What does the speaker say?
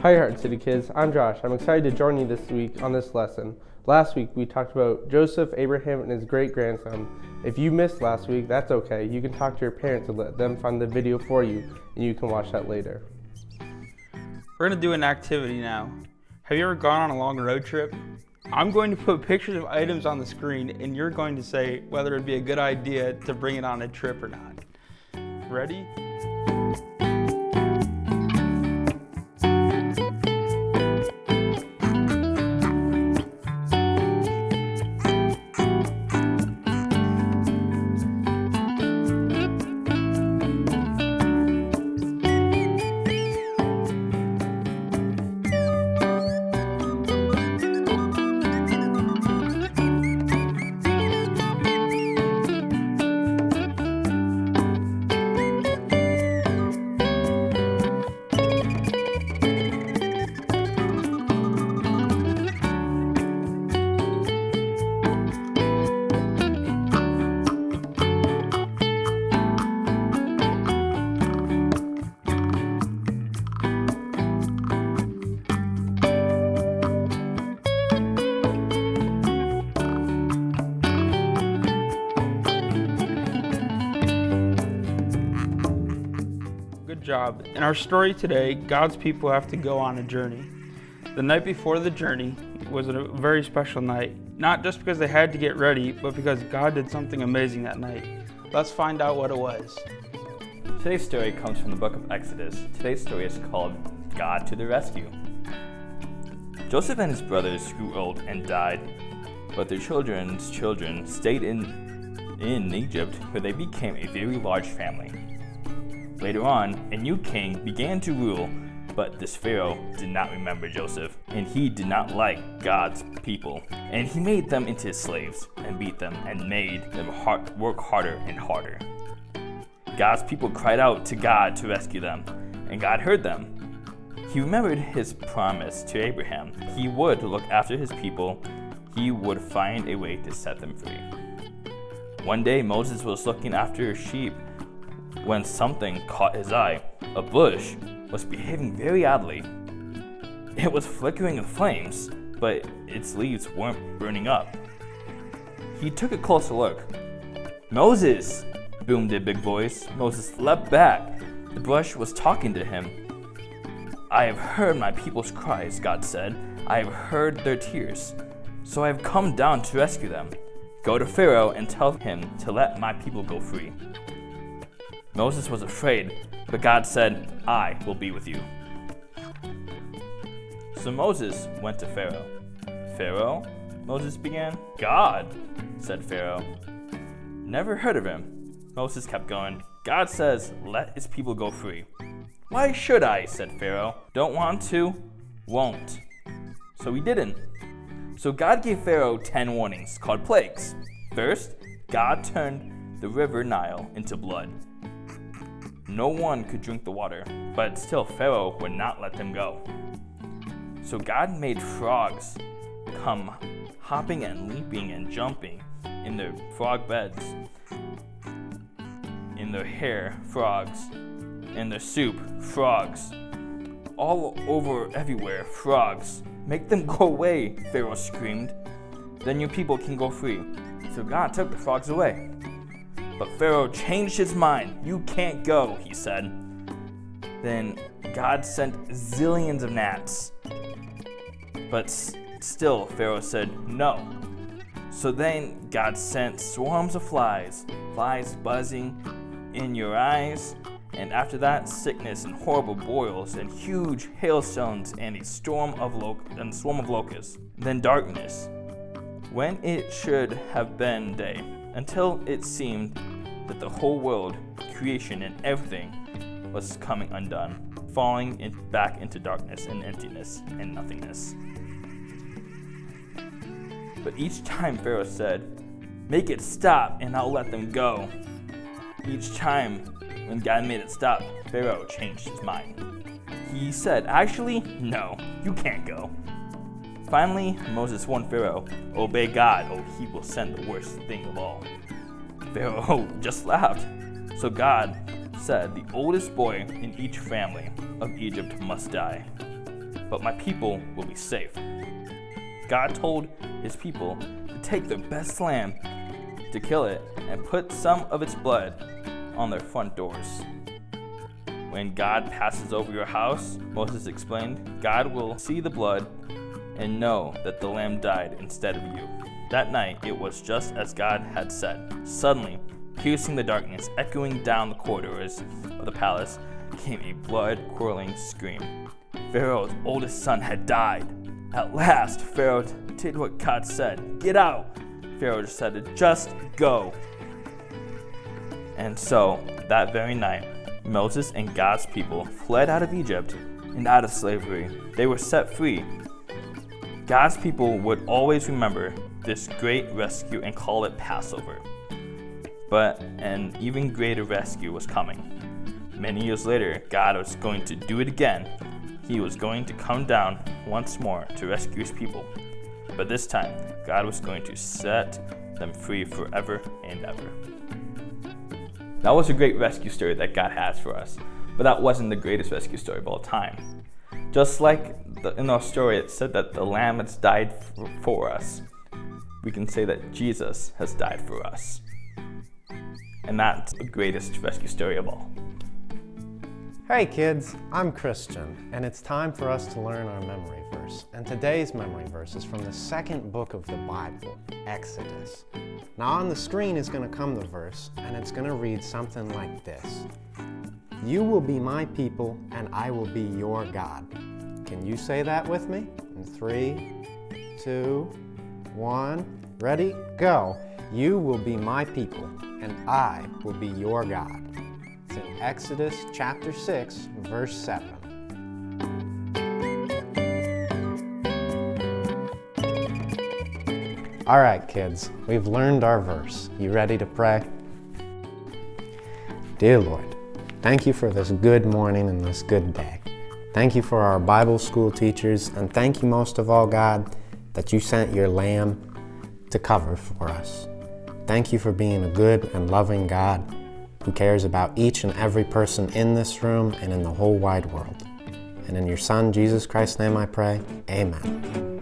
Hi Heart City kids, I'm Josh. I'm excited to join you this week on this lesson. Last week we talked about Joseph, Abraham, and his great-grandson. If you missed last week, that's okay. You can talk to your parents and let them find the video for you, and you can watch that later. We're going to do an activity now. Have you ever gone on a long road trip? I'm going to put pictures of items on the screen, and you're going to say whether it'd be a good idea to bring it on a trip or not. Ready? Good job. In our story today, God's people have to go on a journey. The night before the journey was a very special night, not just because they had to get ready, but because God did something amazing that night. Let's find out what it was. Today's story comes from the book of Exodus. Today's story is called God to the Rescue. Joseph and his brothers grew old and died, but their children's children stayed in Egypt, where they became a very large family. Later on, a new king began to rule, but this Pharaoh did not remember Joseph, and he did not like God's people. And he made them into his slaves, and beat them, and made them work harder and harder. God's people cried out to God to rescue them, and God heard them. He remembered his promise to Abraham. He would look after his people. He would find a way to set them free. One day, Moses was looking after sheep when something caught his eye. A bush was behaving very oddly. It was flickering in flames, but its leaves weren't burning up. He took a closer look. "Moses!" boomed a big voice. Moses leapt back. The bush was talking to him. "I have heard my people's cries," God said. "I have heard their tears, so I have come down to rescue them. Go to Pharaoh and tell him to let my people go free." Moses was afraid, but God said, "I will be with you." So Moses went to Pharaoh. "Pharaoh?" Moses began. "God," said Pharaoh. "Never heard of him." Moses kept going. "God says, let his people go free." "Why should I?" said Pharaoh. "Don't want to, won't." So he didn't. So God gave Pharaoh 10 warnings called plagues. First, God turned the river Nile into blood. No one could drink the water, but still Pharaoh would not let them go. So God made frogs come hopping and leaping and jumping in their frog beds, in their hair, frogs, in their soup, frogs, all over everywhere, frogs. "Make them go away," Pharaoh screamed. "Then your people can go free." So God took the frogs away. But Pharaoh changed his mind. "You can't go," he said. Then God sent zillions of gnats. But still Pharaoh said no. So then God sent swarms of flies buzzing in your eyes. And after that, sickness and horrible boils and huge hailstones and a swarm of locusts. Then darkness, when it should have been day, until it seemed that the whole world, creation and everything was coming undone, falling back into darkness and emptiness and nothingness. But each time Pharaoh said, "Make it stop and I'll let them go." Each time when God made it stop, Pharaoh changed his mind. He said, "Actually, no, you can't go." Finally, Moses warned Pharaoh, "Obey God, or he will send the worst thing of all." Pharaoh just laughed. So God said, "The oldest boy in each family of Egypt must die." but my people will be safe. God told his people to take their best lamb, to kill it, and put some of its blood on their front doors. When God passes over your house, Moses explained, God will see the blood and know that the lamb died instead of you. That night, it was just as God had said. Suddenly, piercing the darkness, echoing down the corridors of the palace, came a blood-curdling scream. Pharaoh's oldest son had died. At last, Pharaoh did what God said. Get out! Pharaoh said, just go. And so, that very night, Moses and God's people fled out of Egypt and out of slavery. They were set free. God's people would always remember this great rescue and call it Passover. But an even greater rescue was coming. Many years later, God was going to do it again. He was going to come down once more to rescue his people. But this time, God was going to set them free forever and ever. That was a great rescue story that God has for us, but that wasn't the greatest rescue story of all time. Just like in our story, it said that the Lamb has died for us. We can say that Jesus has died for us. And that's the greatest rescue story of all. Hey kids, I'm Christian, and it's time for us to learn our memory verse. And today's memory verse is from the second book of the Bible, Exodus. Now on the screen is going to come the verse, and it's going to read something like this. You will be my people, and I will be your God. Can you say that with me? In 3, 2, 1, ready, go. You will be my people, and I will be your God. It's in Exodus chapter 6, verse 7. All right, kids, we've learned our verse. You ready to pray? Dear Lord, thank you for this good morning and this good day. Thank you for our Bible school teachers, and thank you most of all, God, that you sent your Lamb to cover for us. Thank you for being a good and loving God who cares about each and every person in this room and in the whole wide world. And in your Son, Jesus Christ's name I pray, amen.